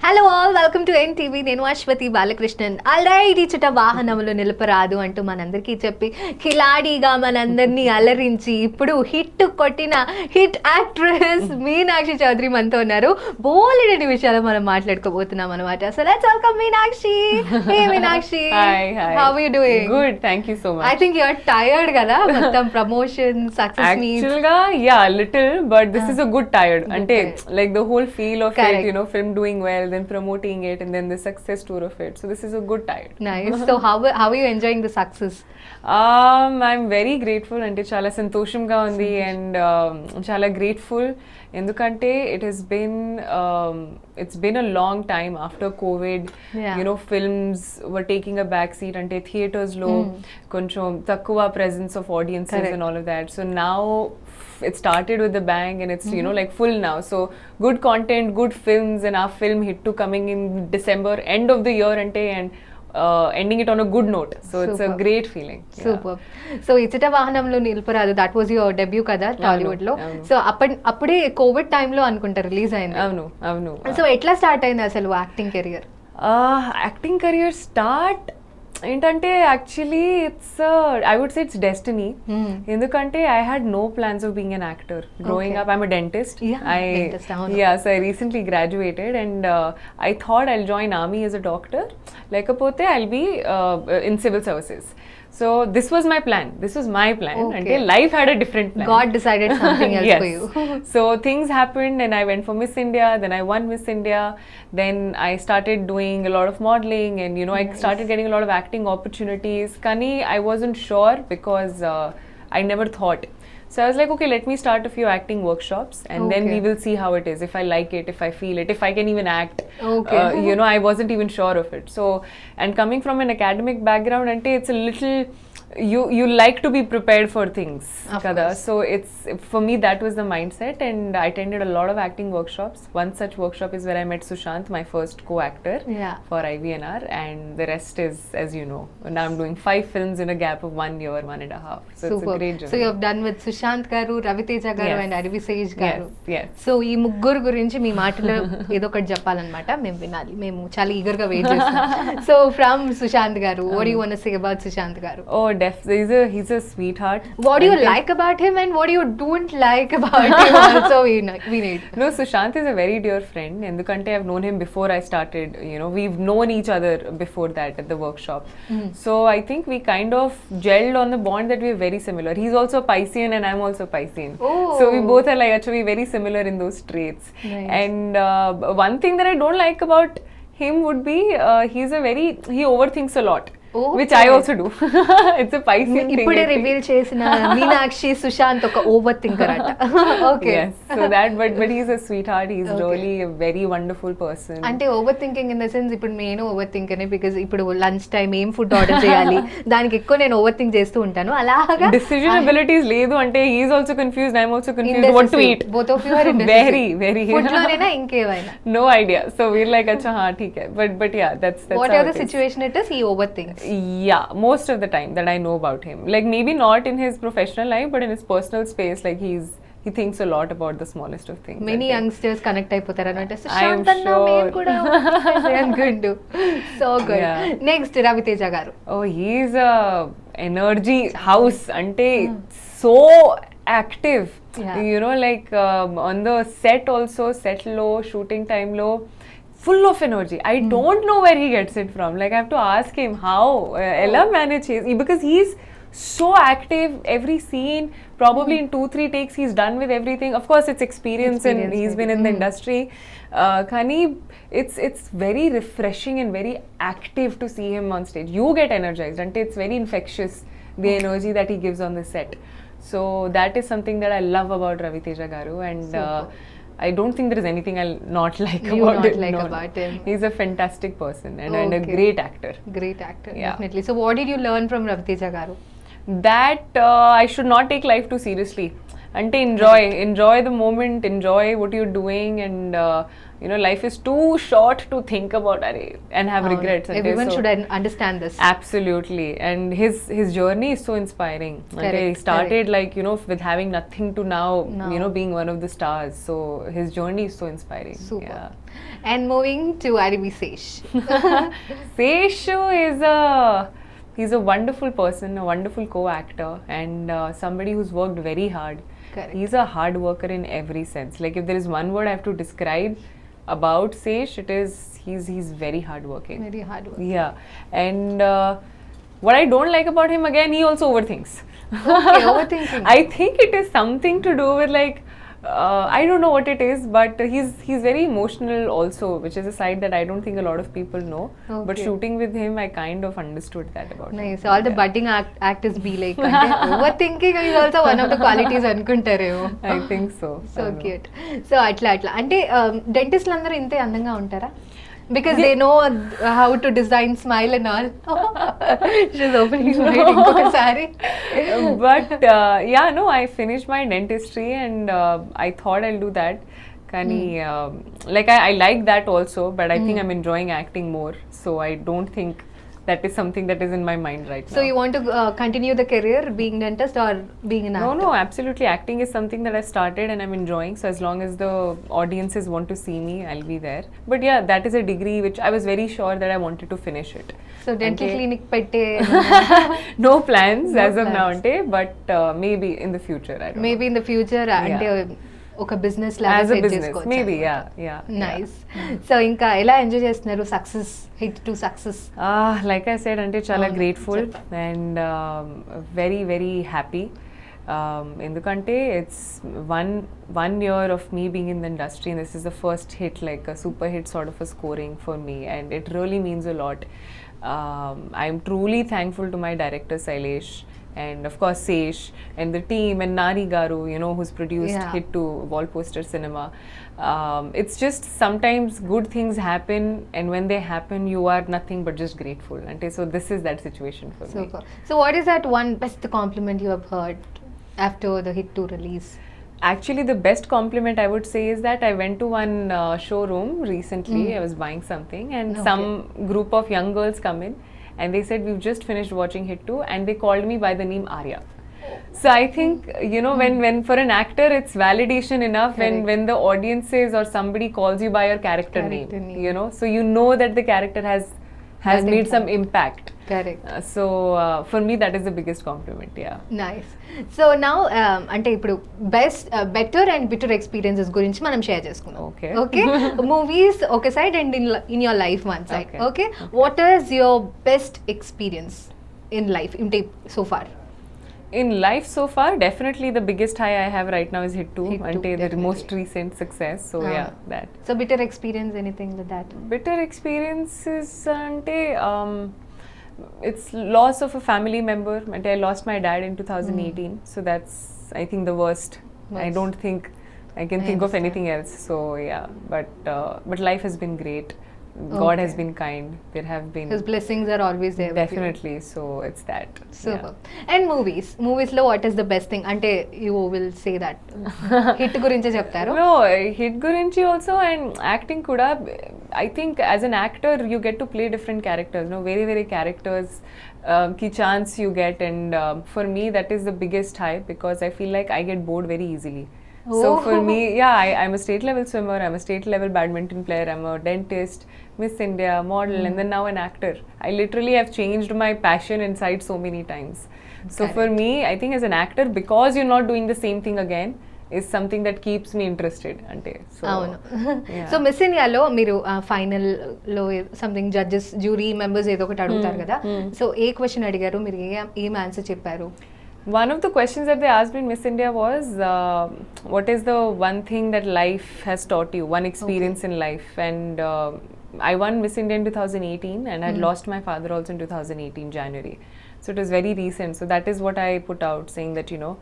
Hello all, welcome to NTV. నేను Ashwathi Balakrishnan. Alright, ఇచ్చట వాహనములు నిలపరాదు అంటూ మనందరికీ చెప్పి కిలాడీగా మనందరినీ అలరించి ఇప్పుడు హిట్ కొట్టిన హిట్ యాక్ట్రెస్ మీనాక్షి చౌదరి మనతో ఉన్నారు. బోలెడని విషయాలు మనం మాట్లాడుకోబోతున్నాం అనమాట. So let's welcome Meenakshi. Hey Meenakshi, how are you doing? Good, thank you so much. I think you are tired కదా, మొత్తం promotion success meet. Actually, yeah, little, but this is a good tired. Ante like the whole feel of Correct. it, you know, film doing well, then promoting it, and then the success tour of it. So this is a good tired. Nice. So how are you enjoying the success? I'm very grateful. Ante chala santosham-ga undi and chala grateful. ఎందుకంటే it's been a long time after COVID. Yeah. You know, films were taking a back seat ante theaters lo koncham takkuva presence of audiences. Correct. And all of that. So now it started with the bang and it's you know like full now. So good content, good films, and our film Hit 2 coming in December, end of the year ante, and ending it on a good note. So it's a great feeling. Super. So ఇచ్చట వాహనంలో నిలపరాదు, that was your debut కదా టాలీవుడ్ లో. So అప్పుడే Covid టైంలో అనుకుంటా release అయింది. అవును. So ఎట్లా స్టార్ట్ అయింది అసలు acting career? Acting career start ఏంటంటే actually I would say it's destiny. ఎందుకంటే I had no plans of being an actor growing up. I'm a dentist. So I recently graduated and I thought I'll join army as a doctor, లేకపోతే I'll be in civil services. So this was my plan. Until life had a different plan. God decided something else for you. So things happened and I went for Miss India, then I won Miss India, then I started doing a lot of modeling and you know I started getting a lot of acting opportunities. Kani I wasn't sure because I never thought. So I was like, okay, let me start a few acting workshops and then we will see how it is. If I like it, if I feel it, if I can even act. You know, I wasn't even sure of it. So, and coming from an academic background, ante it's a little, you like to be prepared for things. Kada. So it's, for me that was the mindset and I attended a lot of acting workshops. One such workshop is where I met Sushant, my first co-actor for IVNR, and the rest is, as you know, now I'm doing 5 films in a gap of 1 year, 1.5. So Super. It's a great journey. So you have done with Sushant garu, Raviteja garu and Advisage garu. Yes. So ఈ ముగ్గురు గురించి మీ మాటలో ఏదో ఒకటి చెప్పాలన్నమాట, మేము వినాలి, మేము చాలా ఈగర్ గా వెయిట్ చేస్తున్నాం. సో ఫ్రమ్ సుశాంత్ గారు, what do you want to say about Sushant గారు? Oh, he's a sweetheart. What do you like about him and what do you don't like about him also we need. No, Sushant is a very dear friend. Endukante I've known him before I started. You know, we've known each other before that at the workshop. So I think we kind of gelled on the bond that we're very similar. He's also Piscean and I'm also Piscean. So we both are like actually very similar in those traits. Nice. And one thing that I don't like about him would be he overthinks a lot. Which I also do. It's a Piscean thing. ఇప్పుడే reveal చేసిన మీనాక్షి సుశాంత్ ఒక over thinker అట. Okay. Yes. So that but he's a sweetheart. He's really a very wonderful person. అంటే over thinking in the sense ఇప్పుడు నేను over థింకనే, because ఇప్పుడు lunch time ఏం food order చేయాలి దానికి ఎక్కువ నేను ఓవర్ థింక్ చేస్తూ ఉంటాను. అలాగా decision abilities లేదు అంటే he's also confused, I'm also confused what to eat. Both of you are indecisive. very food లోనేనా ఇంకేమైనా? No idea. So we're like acha ha theek hai, but yeah, that's whatever the situation it is, he overthinks. Yeah, most of the time that I know about him. Like maybe not in his professional life, but in his personal space, like he thinks a lot about the smallest of things. Many youngsters connect అయిపోతారు అంటే సుశాంత్ అన్న మేము కూడా అనుకుంటూ. So good. Next Raviteja గారు. Oh, he's a energy house ante so active. You know, like on the set also, set low, shooting time low, full of energy. I don't know where he gets it from. Like I have to ask him how Ella manages, because he's so active. Every scene, probably in 2-3 takes, he's done with everything. Of course, it's experience and he's been in the industry. Kani, it's very refreshing and very active to see him on stage. You get energized, and it's very infectious, the energy that he gives on the set. So that is something that I love about Raviteja garu, and I don't think there is anything I'll not like about him. He's a fantastic person and a great actor. Great actor, definitely. So what did you learn from Raviteja garu? That I should not take life too seriously. Ante enjoy the moment, enjoy what you're doing, and you know, life is too short to think about it and have regrets. And Everyone so, should understand this. absolutely. And his journey is so inspiring. Correct, He started like, you know, with having nothing to now, Now. you know, being one of the stars. So his journey is so inspiring. Super. Yeah. And moving to Aribi Sesh. Seshu is he's a wonderful person, a wonderful co-actor, and somebody who's worked very hard. Correct. He's a hard worker in every sense. Like, if there is one word I have to describe about Sesh, it is he's very hardworking. Very hard work. Yeah, and what I don't like about him, again, he also overthinks. Okay, overthinking. I think it is something to do with like I don't know what it is, but he's very emotional also, which is a side that I don't think a lot of people know. But Okay. shooting with him, I kind of understood that about him. Nice. All the budding actors be like, overthinking is also one of the qualities అనుకుంటారేమో. I think so. So I don't know. Cute. So అట్లా అంటే డెంటిస్ట్లు అందరూ ఇంతే అందంగా ఉంటారా? Because they know how to design smile and all. She's opening smile ఇంకొకసారి. But yeah, no, I finished my dentistry and I thought I'll do that. Kani, like I like that also, but I think I'm enjoying acting more. So I don't think that is something that is in my mind right now. So you want to continue the career being dentist or being an actor? No, absolutely. Acting is something that I started and I'm enjoying. So as long as the audiences want to see me, I'll be there. But yeah, that is a degree which I was very sure that I wanted to finish it. So dental clinic పెట్టే No plans No as of now, plans. ante, but maybe in the future. I don't know. Maybe in the future అంటే ఒక business లాగా As a set business, చేసుకోవచ్చు. maybe, yeah. Nice. So ఇంకా ఎలా enjoy చేస్తున్నారు success, hit to success? Like I said, ante chala Avunu, grateful and very, very happy. Endukante it's one year of me being in the industry, and this is the first hit, like a super hit sort of a scoring for me, and it really means a lot. I'm truly thankful to my director Sailesh, and of course Sesh and the team, and Nari Garu, you know, who's produced Yeah. Hit to Wall Poster Cinema. It's just sometimes good things happen, and when they happen, you are nothing but just grateful. And so this is that situation for me. Super. So what is that one best compliment you have heard after the Hit 2 release? Actually, the best compliment I would say is that I went to one showroom recently. I was buying something, and Okay. some group of young girls come in, and they said, we've just finished watching Hit 2, and they called me by the name Arya. So I think, you know, when for an actor, it's validation enough Correct. when the audiences or somebody calls you by your character name, you know, so you know that the character has That made some impact. Correct. So for me, that is the biggest compliment, yeah. Nice. So now అంటే ఇప్పుడు better and bitter experiences గురించి మనం share చేసుకుందాం. Okay. Okay, movies ఒక side and in your life one side. Okay. Okay, what is your best experience in life అంటే so far? In life so far, definitely the biggest high I have right now is Hit 2, Hit 2, ante the definitely. most recent success. So yeah, that. So bitter experience anything with that? Bitter experiences ante it's loss of a family member. Ante I lost my dad in 2018, so that's, I think, the worst. I Worst. don't think I can I think of understand. anything else. So yeah, but life has been great. God has Okay. been kind. There have been his blessings are always there. definitely. So it's that. Super. And మూవీస్లో what is the best thing అంటే you will say that hit గురించే చెప్తారు? No, hit gurinchi also, and acting kuda. I think as an actor you get to play different characters. No, very characters ki chance you get, and for me that is the biggest high, because I feel like I get bored very easily. So for me, yeah, I'm a state level swimmer, I'm a state level badminton player, I'm a dentist, Miss India, model, and then now an actor. I literally have changed my passion inside so many times. So for me, I think as an actor, because you're not doing the same thing again, is something that keeps me interested. Ante. So, అవును. yeah. So miss ఇండియాలో మీరు final లో something judges jury members ఏదో ఒకటి అడుగుతారు కదా, so ఏ question అడిగారు, మీరు ఏం ఆన్సర్ చెప్పారు? One of the questions that they asked me in Miss India was, what is the one thing that life has taught you, one experience in life? And I won Miss India in 2018, and I had lost my father also in 2018 January. So it was very recent. So that is what I put out, saying that, you know,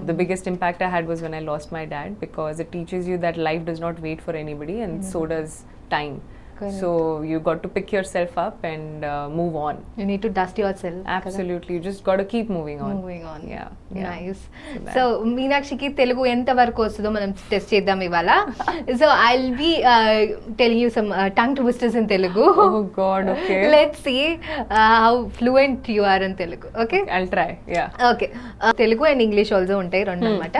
the biggest impact I had was when I lost my dad, because it teaches you that life does not wait for anybody, and so does time. Correct. So you got to pick yourself up and move on. You need to dust yourself. Absolutely, you just got to keep moving on. Moving on. Yeah. Nice. that. So మీనాక్షికి Telugu ఎంత వరకు వస్తుందో మనం test చేద్దాం ఇవాళ. So I'll be telling you some tongue twisters in Telugu. Oh God, okay. Let's see how fluent you are in Telugu. Okay? I'll try. Yeah. Okay Telugu and English also ఉంటాయి రెండు అనమాట.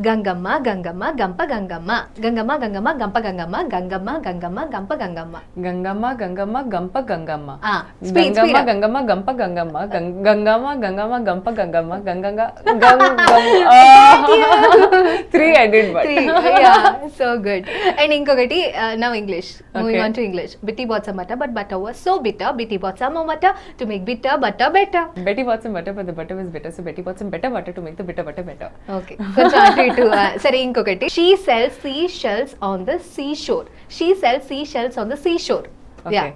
గంగమ్మ గంగమ్మ గంప గంగమ్మ గంగమ్మ గంగమ్మ గంప గంగమ్మ గంగమ్మ గంగమ్మ గంప Gangamma Gangama, Gangama, Gampa, Gangama. Speed, speed Gangama, up. Gangama, Gampa, Gangama. Gangama, Gangama, Gampa, Gangama. Ganganga, Three I did, but. Three. Yeah, so good. And ఇంకొకటి now English. Moving Okay. on to English. Bitti bought some butter, but butter was so bitter. Bitti bought some more butter to make bitter butter better. Betty bought some butter, but the butter was bitter, so Betty bought some better butter to make the bitter butter better. Okay. కొంచెం అటు ఇటు సరే ఇంకొకటి. She sells seashells on the seashore. She sells seashells on the seashore. Okay. Yeah.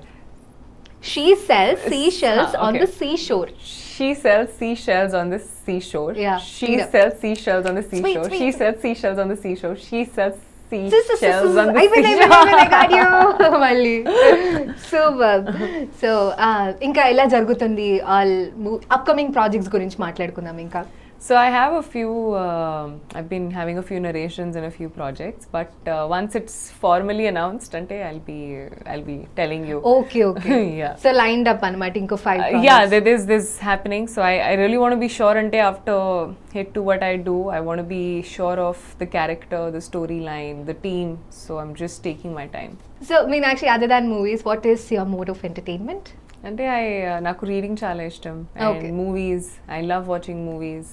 She sells seashells on okay. the seashore. She sells seashells on the seashore. Yeah, She speed up. sells seashells on the seashore. sweet, She sweet. sells seashells on the seashore. She sells seashells on the I will, seashore. I got you. మళ్ళీ super. So ఇంకా ఎలా జరుగుతుంది all upcoming projects గురించి మాట్లాడుకుందాం ఇంకా. So I have a few. I've been having a few narrations in a few projects, but once it's formally announced, ante I'll be telling you. Okay okay. Yeah. So lined up అన్నమాట ఇంకో 5 Yeah, there's this happening. So I really want to be sure ante after hit to what I do, I want to be sure of the character, the storyline, the team. So I'm just taking my time. So Meenakshi other than movies what is your mode of entertainment? అంటే నాకు reading చాలా ఇష్టం Okay. and movies. I love watching movies.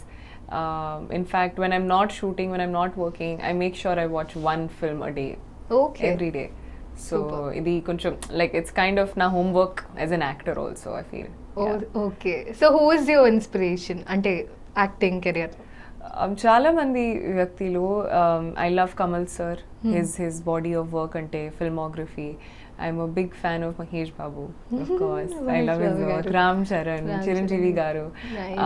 In fact, when I'm not shooting, when I'm not working, I make sure I watch one film a day, okay. every day. So Super. ఇది కొంచెం like it's kind of నా homework as an actor also, I feel. Yeah. Okay. So who is your inspiration అంటే acting career? చాలా మంది వ్యక్తులు I love Kamal sir, his body of work అంటే filmography. I'm a big fan of Mahesh Babu, of course. I Mahesh love his Babu work. garu. Ram Charan, Ram Chiranjeevi Charan. garu. Nice.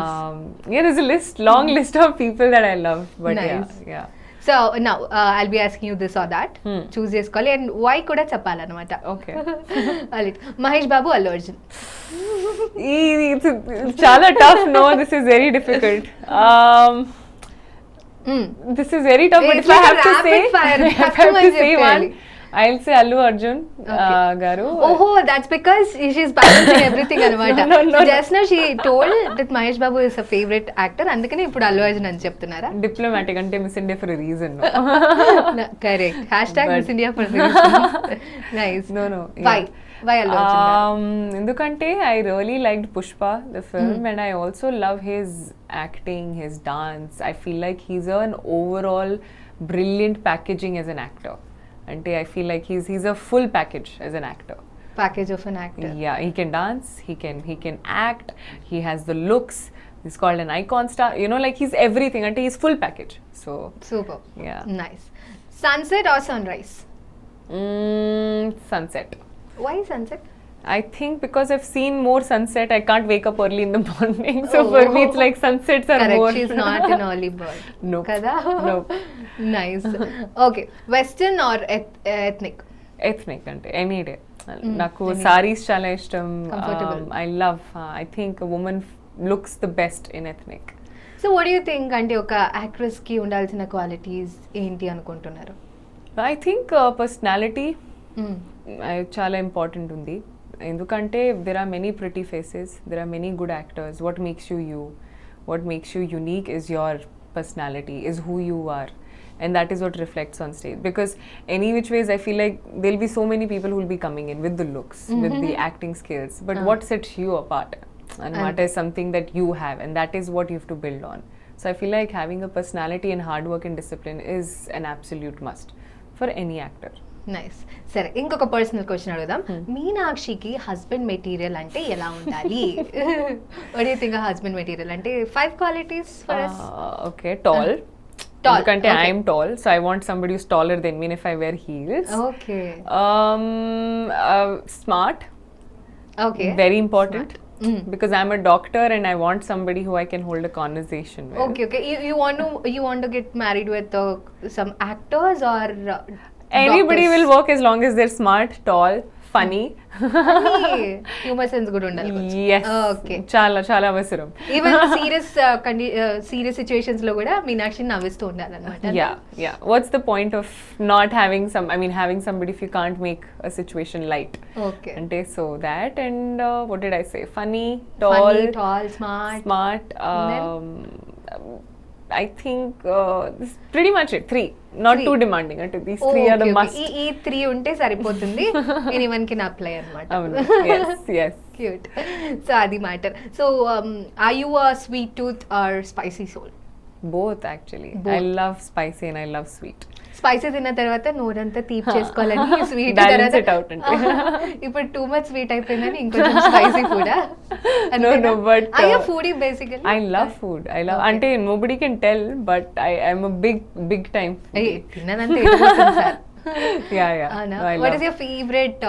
Yeah, there's a long list of people that I love. But Nice. yeah. So now I'll be asking you this or that choose చేసుకోవాలి and why కూడా చెప్పాలన్నమాట. Okay. Mahesh Babu, Allu Arjun. It's chala tough. No, this is very difficult. This is very tough. But It's if I like a have to say, rapid fire. if I have to Customized say చెప్పాలి. one, I'll say Allu Arjun garu. ఓహో that's because she's balancing everything అనమాట. No. Just now she told that Mahesh Babu is a favourite actor, అందుకని ఇప్పుడు అల్లు అర్జున్ అని చెప్తున్నారా? Diplomatic ante Miss India for a reason. Correct. Hashtag But- miss India for nice. No. Why Allu Arjun? ఎందుకంటే I really liked Pushpa, the film, and I also love his acting, his dance. I feel like he's an overall brilliant packaging as an actor. Ante I feel like he's a full package as an actor. Package of an actor. Yeah, he can dance, he can act, he has the looks. He's called an icon star. You know, like he's everything. Ante he's full package. So super. yeah. Nice. Sunset or sunrise? Sunset. Why sunset? I think because I've seen more sunset, I can't wake up early in the morning. So for me, it's like sunsets are correct. more. She's not an early bird. Nope. కదా? Nope. Nice. Okay. Western or ethnic? Ethnic ante any day. Naku any sarees chala ishtam. Comfortable. I love. I think a woman looks the best in ethnic. So what you think అంటే ఒక actress కి ఉండాల్సిన qualities ఏంటి అనుకుంటున్నారు? I think personality చాలా important ఉంది. ఎందుకంటే there are many pretty faces, there are many good actors. What makes you unique is your personality, is who you are, and that is what reflects on stage. Because any which ways, I feel like there'll be so many people who will be coming in with the looks, with the acting skills, but what sets you apart and what is something that you have, and that is what you have to build on. So I feel like having a personality and hard work and discipline is an absolute must for any actor. Nice. సరే ఇంకొక personal question అడుగుదాం. మీనాక్షికి husband material అంటే ఎలా ఉండాలి? What you think husband material అంటే 5 qualities for us? Okay, tall. Tall, ఎందుకంటే okay. I'm tall, so I want somebody who's taller than me if I wear heels. Okay. Smart. Okay. Very important. Because I'm a doctor and I want somebody who I can hold a conversation with. Okay. You want to get married with some actors or Anybody doctors? will work as long as they're smart, tall, funny. Humour sense కూడా ఉండాలి. Yes. Okay. చాలా చాలా అవసరం. Even serious situations లో కూడా మీనాక్షి నవ్విస్తూ ఉండాలన్నమాట. Yeah. What's the point of not having having somebody if you can't make a situation light? Okay. And so that, and what did I say? Funny, tall, smart. I think this is pretty much it. 3. Not too demanding. These 3 are the must. ఈ 3 ఉంటే సరిపోతుంది. Anyone can apply అన్నమాట. Yes. Cute. So adi matter. So are you a sweet tooth or spicy soul? Both actually. I love spicy and I love sweet. Spicy తిన్న తర్వాత నోరంతా తీపి చేసుకోవాలని sweet Balance it out అంటే. ఇప్పుడు too much sweet అయిపోయిందని ఇంకొంచెం spicy కూడా. No, but are you a foodie basically? I love food. అంటే nobody can tell, but I'm a big time foodie. తిన్నదంతా ఎడిపోతుంది sir. Yeah. No, What is your favorite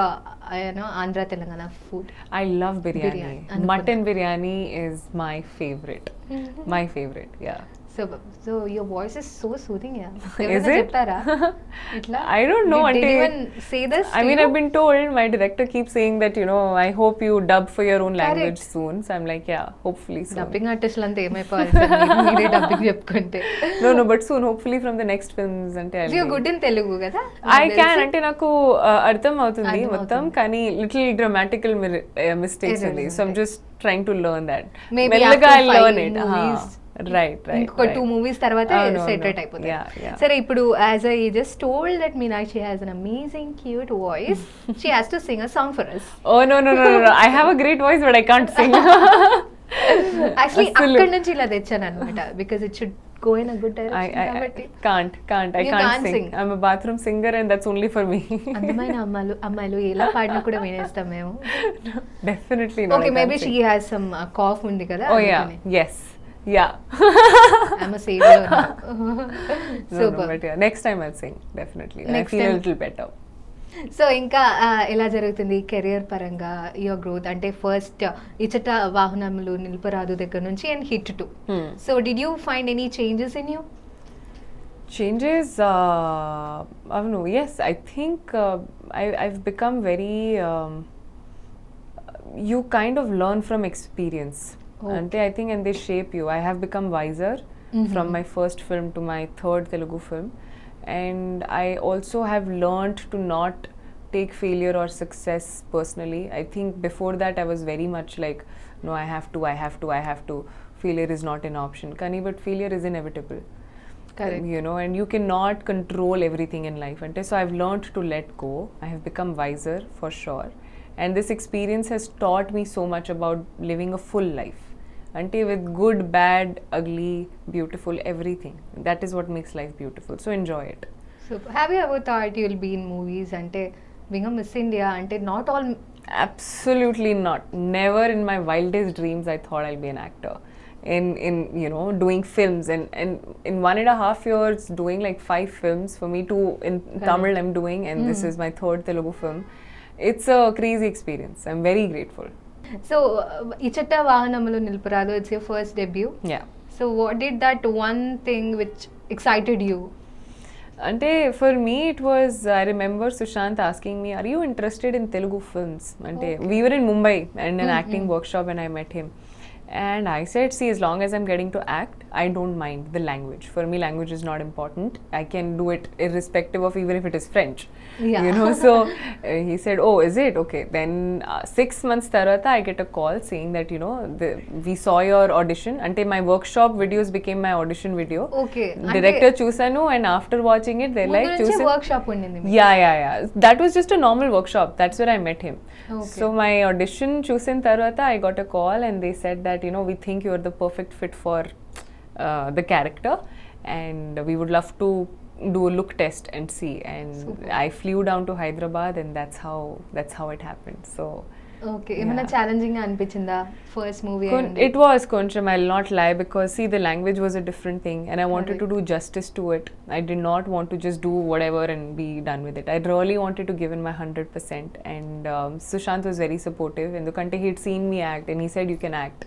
Andhra Telangana food? I love biryani. Mutton biryani is my favorite. My favorite, yeah. So your voice is so soothing, yeah. Is it? చెప్తారా ఇట్లా? I don't know. Did anyone say this to you? I've been told, my director keeps saying that, I hope you dub for your own language soon. So I'm like, yeah, hopefully soon. Dubbing ఆర్టిస్టులు అంతా ఏమైపోవాలి sir, మీరే dubbing చెప్పుకుంటే. No, but soon, hopefully from the next films అంటే you're good in Telugu కదా? I can, అంటే నాకు అర్థం అవుతుంది మొత్తం, కానీ little grammatical mistakes ఉంది. So I'm just trying to learn that. Maybe మెల్లగా after I'll learn 5 it. movies. Right. ఇంకొక 2 movies తర్వాత సెటరేట్ అయిపోతుంది. Yeah. సరే, ఇప్పుడు as I just told that Meenakshi has an amazing cute voice, she has to sing a song for us. Oh no. I have a great voice but I can't sing. Actually అక్కడ నుంచి ఇలా తెచ్చాను అన్నమాట, because it should go in a good direction. I can't. I can't sing. I'm a bathroom singer and that's only for me. అందమైన అమ్మాయిలు ఎలా పాడినా కూడా వినేస్తాం మేము. Definitely not. Okay, maybe she has some cough ఉంది కదా. Oh yeah. Yes. Yeah. I'm a savior. No, but yeah, next time I'll sing definitely. And I feel a little better. So ఇంకా ఎలా జరుగుతుంది కెరియర్ పరంగా your growth? అంటే first ఇచ్చట వాహనములు నిలపరాదు దగ్గర నుంచి and hit 2. So did you find any changes in you? Changes, yes, I think I've become very, you kind of learn from experience. Ante I think, and they shape you. I have become wiser from my first film to my third Telugu film, and I also have learned to not take failure or success personally. I think before that I was very much like, no, I have to. Failure is not an option. Kani, but failure is inevitable. Correct. And you cannot control everything in life. And so I've learned to let go. I have become wiser for sure. And this experience has taught me so much about living a full life. Ante with good, bad, ugly, beautiful, everything. That is what makes life beautiful. So enjoy it. So have you ever thought you'll be in movies? Ante being a Miss India, ante not all. Absolutely not. Never in my wildest dreams I thought I'll be an actor. In doing films, and in 1.5 years doing like 5 films for me too. In Tamil I'm doing, and this is my third Telugu film. It's a crazy experience. I'm very grateful. So Ichata Vahanamalu Nilparadu, it's your first debut. Yeah. So what did that one thing which excited you? Ante for me it was, I remember Sushant asking me, are you interested in Telugu films? Ante we were in Mumbai and an acting workshop and I met him. And I said, see, as long as I'm getting to act, I don't mind the language. For me, language is not important. I can do it irrespective of even if it is French. Yeah. So he said, oh, is it? Okay. Then 6 months tarata, I get a call saying that, we saw your audition. Ante my workshop videos became my audition video. Okay. Director chusanu, and after watching it, they're like, choose workshop undindi. Yeah. That was just a normal workshop. That's where I met him. Okay. So my audition chusin tarvata, I got a call and they said that, we think you are the perfect fit for the character, and we would love to do a look test and see. And super. I flew down to Hyderabad, and that's how it happened. So okay, ఏమైనా challenging గా అనిపించిందా first movie? It was కొంచెం, I'll not lie, because see, the language was a different thing and I wanted to do justice to it. I did not want to just do whatever and be done with it. I really wanted to give in my 100%, and Sushant was very supportive, ఎందుకంటే he'd seen me act and he said you can act,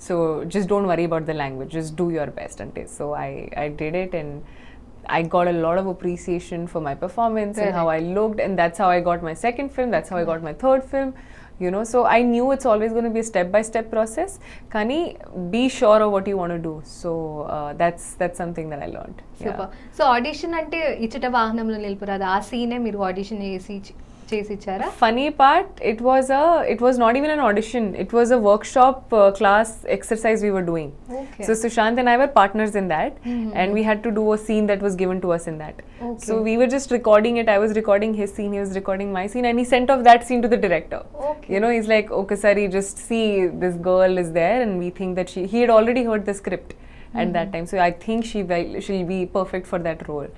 so just don't worry about the language, just do your best. So I did it, and I got a lot of appreciation for my performance and how I looked, and that's how I got my second film, that's how I got my third film, you know. So I knew it's always going to be a step by step process, kani be sure of what you want to do. So that's something that I learned. Super. So audition అంటే ఇచ్చట వాహనంలో నిలిపరాదు ఆ సీనే మీరు audition చేసి ఇచ్చారా? Funny part, it was not even an audition, it was a workshop class exercise we were doing. Okay. So Sushant and I were partners in that, and we had to do a scene that was given to us in that. Okay. So we were just recording it, I was recording his scene, he was recording my scene, and he sent off that scene to the director. Okay. You know, he's like, okay Sari, just see, this girl is there and we think that he had already heard the script at that time, so I think she'll be perfect for that role.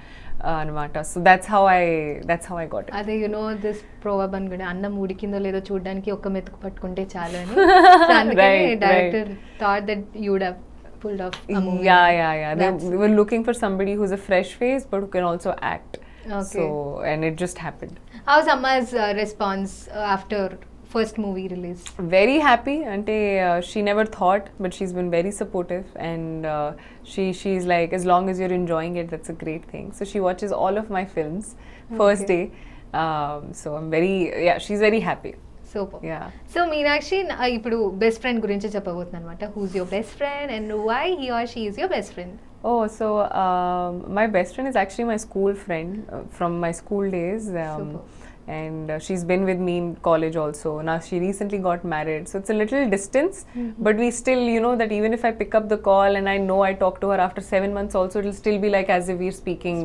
Anamata. So that's how I got it. అదే you know this proverb అనుకుంటే అన్నం ఉడికిందో లేదో చూడడానికి ఒక్క మెతుకు పట్టుకుంటే చాలు అని. సో అందుకని director thought that you would have pulled off a movie. Yeah. They were looking for somebody who's a fresh face but who can also act. Okay. So, and it just happened. How's Amma's response after first movie release? Very happy. Ante she never thought, but she's been very supportive, and she's like, as long as you're enjoying it, that's a great thing. So she watches all of my films first day. So I'm she's very happy. Super. Yeah. So Meenakshi ఇప్పుడు best friend గురించి చెప్పబోతున్నాను అనమాట. Who's your best friend and why he or she is your best friend? Oh, so my best friend is actually my school friend from my school days. And she's been with me in college also. Now she recently got married, so it's a little distance, but we still, you know, that even if I pick up the call and I know I talked to her after 7 months also, it'll still be like as if we're speaking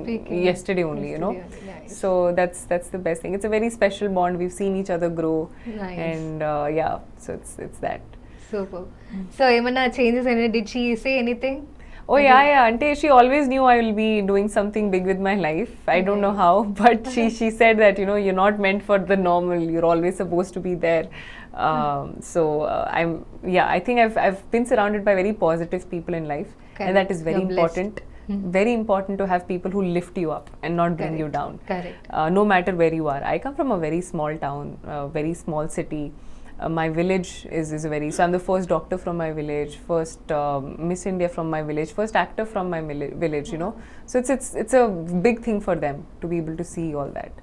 yesterday only, you know. Nice. So that's the best thing. It's a very special bond. We've seen each other grow. Nice. And so it's that. Super. So ఏమన్నా changes అయినా? Did she say anything? Oh yeah. Ante she always knew I will be doing something big with my life. I don't know how, but she said that, you know, you're not meant for the normal. You're always supposed to be there. So I think I've been surrounded by very positive people in life, and that is very important. Very important to have people who lift you up and not bring you down. Correct. No matter where you are. I come from a very small town, a very small city. My village is very, so I'm the first doctor from my village, first Miss India from my village, first actor from my village, you know. So it's a big thing for them to be able to see all that.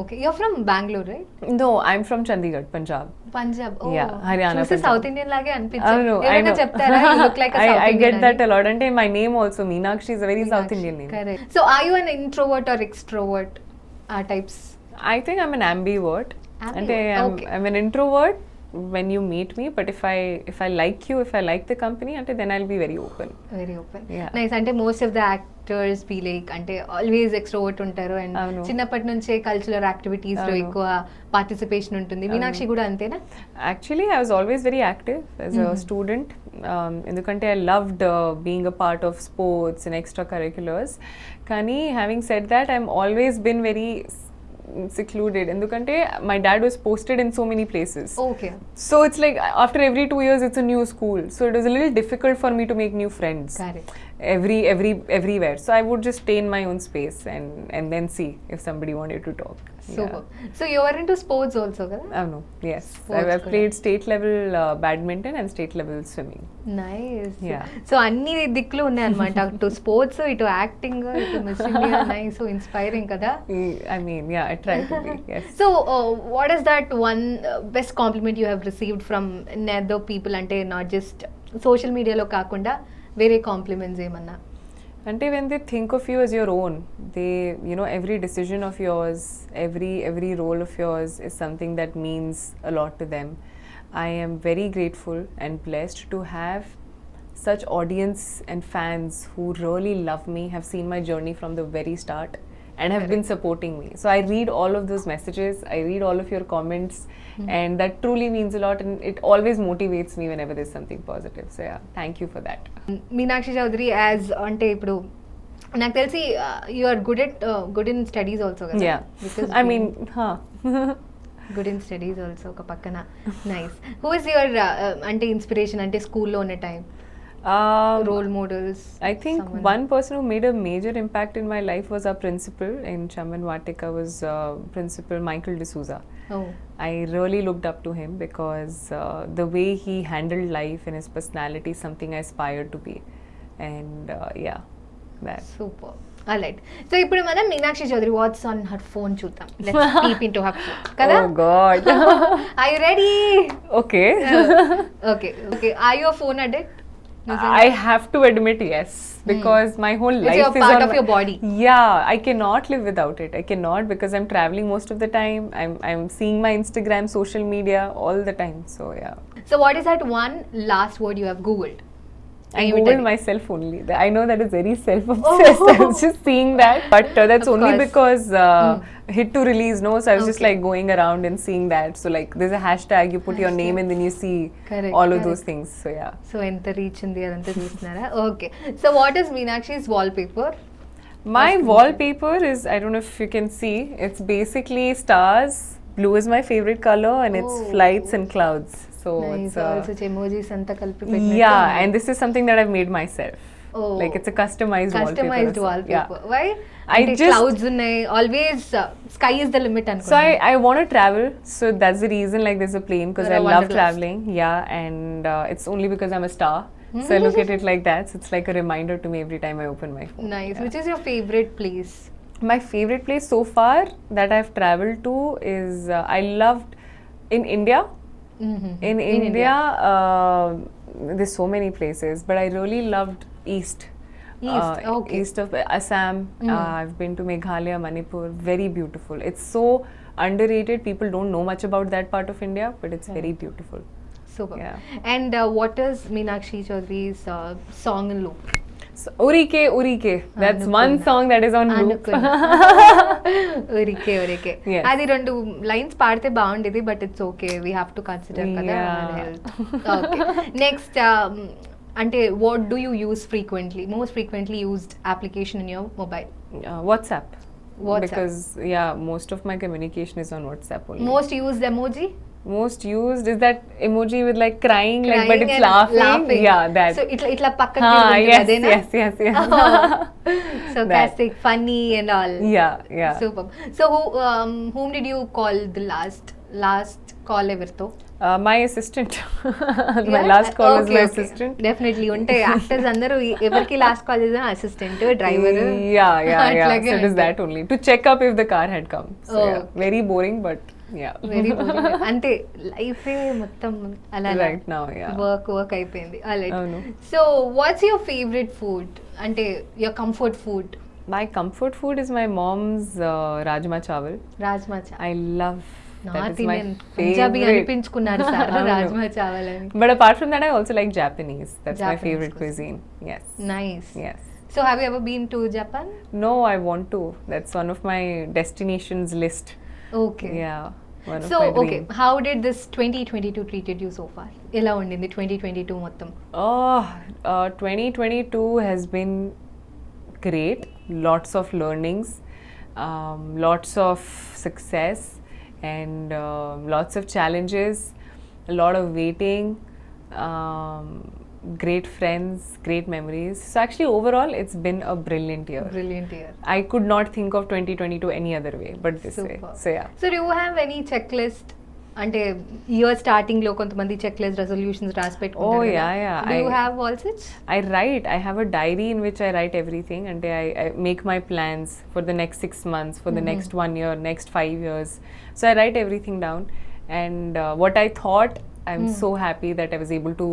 Okay, you're from Bangalore, right? No, I'm from Chandigarh, Punjab. Punjab. Oh, Yeah, Haryana, చూస్తే Punjab. South Indian లాగే I అనిపించారు. don't know. ఎవరైనా చెప్తారా you look like a South I Indian get that అని? a lot. And my name also, Meenakshi, is a very South Indian name. Correct. So are you an introvert or extrovert? Types. I think I'm an ambivert. Ambivert, okay. I'm an introvert when you meet me, but if I like you, if I like the company, then I'll be very open. Very open. Yeah. Nice. అంటే most of the actors be like అంటే always extrovert ఉంటారు and అవును. చిన్నప్పటి నుంచే cultural activities లో అవును. ఎక్కువ participation ఉంటుంది. మీనాక్షి కూడా అంతేనా? Actually, I was always very active as a student. Endukante I loved being a part of sports and extracurriculars. Kani, having said that, I'm always been very secluded. Endukante my dad was posted in so many places. Okay. So it's like after every 2 years it's a new school. So it was a little difficult for me to make new friends. Correct. Everywhere. So I would just stay in my own space and then see if somebody wanted to talk. Super. So you are into sports also కదా? Yes. Sports I've played state level badminton and state level swimming. Nice. Yeah. So అన్ని దిక్కులు ఉన్నాయి అనమాట. అటు sports, ఇటు acting, ఇటు miss India. Nice. So inspiring కదా? I mean, yeah, I try to be. Yes. So what is that one best compliment you have received from other people? అంటే not just social మీడియాలో కాకుండా వేరే compliments ఏమన్నా? Ante when they think of you as your own, they, you know, every decision of yours, every role of yours is something that means a lot to them. I am very grateful and blessed to have such audience and fans who really love me, have seen my journey from the very start and have been supporting me. So I read all of those messages, I read all of your comments, and that truly means a lot, and it always motivates me whenever there's something positive. So yeah, thank you for that. Meenakshi Chaudhary as అంటే ఇప్పుడు నాకు తెలిసి you are good in studies also కదా? Yeah. I mean, good in studies also ఒక పక్కన. Nice. Who is your అంటే inspiration అంటే స్కూల్లో ఉన్న time role models? I think one person who made a major impact in my life was our principal in Chaman Vatika, was Principal Michael D'Souza. Oh. I really looked up to him because the way he handled life and his personality is something I aspired to be. And yeah, that. Super. Alright. So ఇప్పుడు మనం Meenakshi Chaudhary what's on her phone చూద్దాం. Let's peep into her phone. కదా? Oh God. Are you ready? Okay. Okay. Are you a phone addict? I have to admit yes, because my whole It's life your is part on of your body. Yeah, I cannot live without it. I cannot, because I'm traveling most of the time. I'm seeing my Instagram, social media all the time. So yeah. So what is that one last word you have Googled? I Can you tell googled me? myself only. I know that is very self-obsessed. I was just seeing that, but that's Of only course. because hit to release. No, so I was just Okay. like going around and seeing that. So like, there's a hashtag. You put your name Hashtag. and then you see Correct, all of correct. those things. So yeah. So ఎంత reach ఉంది అదంతా చూస్తున్నారా? Okay. So what is Meenakshi's wallpaper? My Ask me. wallpaper is, I don't know if you can see, it's basically stars. Blue is my favorite color, and it's Oh. flights and clouds. So nice. it's also emojis అంతా కలిపి పెట్టినట్టు yeah, ఉంది. and this is something that I've made myself. Oh. Like it's a customized customized wallpaper. Wall Yeah. Paper. Why? I అంటే just- clouds ఉన్నాయి. Always sky is the limit So అనుకో. I want to travel, so that's the reason. Like there's a plane, because You're I a love wanderlust. traveling. Yeah, and it's only because I'm a star. So I look at it like that. So it's like a reminder to me every time I open my phone. Nice. Yeah. Which is your favourite place? My favorite place so far that I've traveled to is I loved in India. In India, there's so many places, but I really loved East. East, okay. East of Assam. I've been to Meghalaya, Manipur. Very beautiful. It's so underrated. People don't know much about that part of India, but it's very beautiful. Super. Yeah. And what is Meenakshi Chowdharys song in loop? So, Urike, Urike. That's one Anukunna. song that is on loop. ఒరికే ఒరికే. Yes. అది 2 lines పాడితే బాగుండేది, but it's okay, we have to consider కదా. Next అంటే what do you use frequently, most frequently used application in your mobile? WhatsApp. WhatsApp. Because yeah, most of my communication is on WhatsApp only. Most used emoji? Most used is that emoji with like crying, like but it's and laughing. Yeah, that. So ఇట్లా పక్కకి Ah, తిరుగుతుంది, yes, అదేనా? yes. So That. classic, funny and all. Yeah. Super. So whom did you call the last call ఎవరితో? My assistant. My last call was my assistant. Definitely ఉంటాయి actors అందరూ ఎవరికి last call చేసినా assistant, driver. Yeah. అట్లాగే So it is ఉంటుంది. that only to check up if the car had come. So Oh. yeah, very boring, but yeah. Very అంటే life మొత్తం అలా Right now, yeah. Work అయిపోయింది. అవును. So what's your favourite food, అంటే your comfort food? My comfort food is my mom's rajma chawal. Rajma I love. That north is my Indian Punjabi favorite. అనిపించుకున్నారు sir అవును. రాజ్మా చావాలని. But apart from that, I also like Japanese. That's my Japanese favorite cuisine. cuisine. Yes. Nice. Yes. So have you ever been to Japan? No, I want to. That's one of my destinations list. Okay. Yeah. One so of my okay, dream. How did this 2022 treated you so far? ఎలా ఉండింది 2022 మొత్తం? Oh, 2022 has been great. Lots of learnings, lots of success, and lots of challenges, a lot of waiting, great friends, great memories. So actually overall it's been a brilliant year. Brilliant year. I could not think of 2022 any other way but this way. Super. So yeah. So you have any check list? అంటే year starting లో కొంతమంది check list resolutions రాసి పెట్టుకుంటారు. Oh, yeah. Do you have all such? I have a diary in which I write everything, and I make my plans for the next 6 months, for the next 1 year, next 5 years. So I write everything down, and what I thought, I'm so happy that I was able to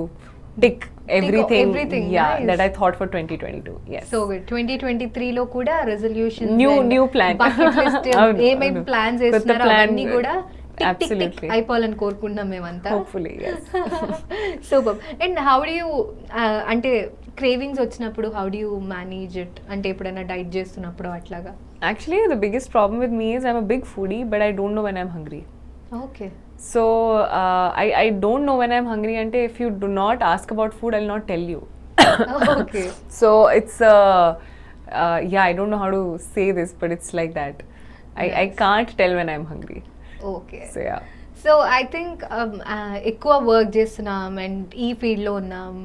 tick everything. Yeah, nice. that I thought for 2022. Yes. So 2023 లో కూడా resolution, New plan. Bucket list, అవును, ఏమేం అవును. Plans కొత్త చేస్తున్నారో plan. అవన్నీ కూడా tick tick tick Absolutely. అయిపోవాలని కోరుకుంటున్నాం మేమంతా. Hopefully, yes. Super. And how do you అంటే క్రేవింగ్స్ వచ్చినప్పుడు how do you manage it? అంటే ఎప్పుడైనా డైట్ చేస్తున్నప్పుడు అట్లాగా? Actually, the biggest problem with me is I'm a big foodie, but I don't know when I'm hungry. Okay. So I don't know when I'm hungry, and if you do not ask about food, I'll not tell you. Okay. So it's yeah, I don't know how to say this, but it's like that. I can't tell when I'm hungry. Okay. So yeah. So I think ఎక్కువ work చేస్తున్నాం and ఈ ఫీల్డ్లో ఉన్నాం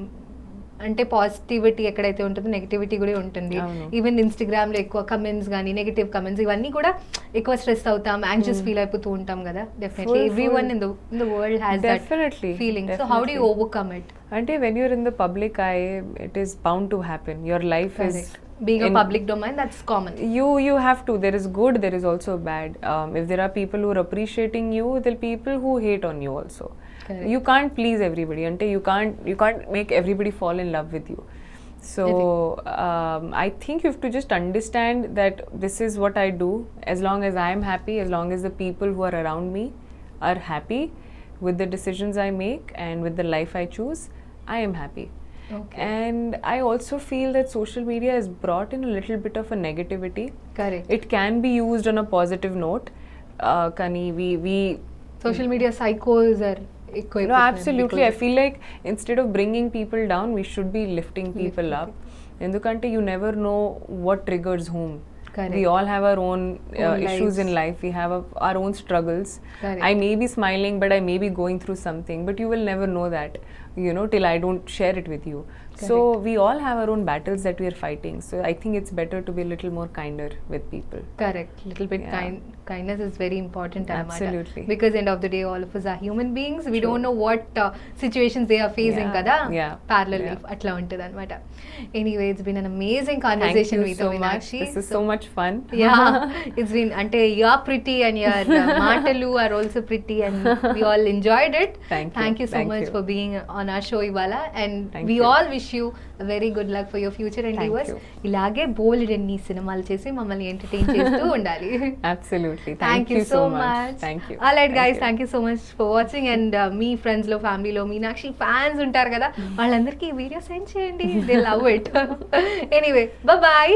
అంటే positivity ఎక్కడైతే ఉంటుందో negativity కూడా ఉంటుంది. అవును. ఈవెన్ ఇన్స్టాగ్రామ్లో ఎక్కువ కమెంట్స్ కానీ నెగిటివ్ కమెంట్స్ ఇవన్నీ కూడా ఎక్కువ స్ట్రెస్ అవుతాం, యాంగ్షియస్ ఫీల్ అయిపోతూ ఉంటాం కదా. Definitely Full. Everyone in the world has that Definitely. Feeling. So how do you overcome it? Ante when you're in the public eye, it is bound to happen. Your life is being a public domain, that's common. You have to. There is good, there is also bad. If there are people who are appreciating you, there are people who hate on you also. Correct. You can't please everybody. Ante you can't make everybody fall in love with you. So I think you have to just understand that this is what I do. As long as I am happy, as long as the people who are around me are happy with the decisions I make and with the life I choose, I am happy. Okay. And I also feel that social media has brought in a little bit of a negativity. Correct. It can be used on a positive note. Kani we Social media psychos are no, absolutely. I feel like instead of bringing people down, we should be lifting people up. Endukante you never know what triggers whom. Correct. We all have our own issues lives. in life. We have our own struggles. Correct. I may be smiling, but I may be going through something. But you will never know that, till I don't share it with you. So we all have our own battles that we are fighting. So I think it's better to be a little more kinder with people. Correct. Little bit kindness is very important. Absolutely. Because end of the day, all of us are human beings. We don't know what situations they are facing. Kada? Parallel life. Atla untadi anamata. Anyway, it's been an amazing conversation with you, Meenakshi. This is so much fun. Yeah, it's been ante you are pretty and your maatalu are also pretty and we all enjoyed it. Thank you so much for being on our show ivala, and we all wish you a very good luck for your future endeavors. Ilage bold enni cinemalu chesi mammalni entertain chestu undali. Absolutely. Thank you so much. Thank you. All right guys, thank you so much for watching, and me friends లో family లో Meenakshi fans ఉంటారు కదా, వాళ్ళందరికీ ఈ video send చేయండి. They love it. Anyway, bye bye.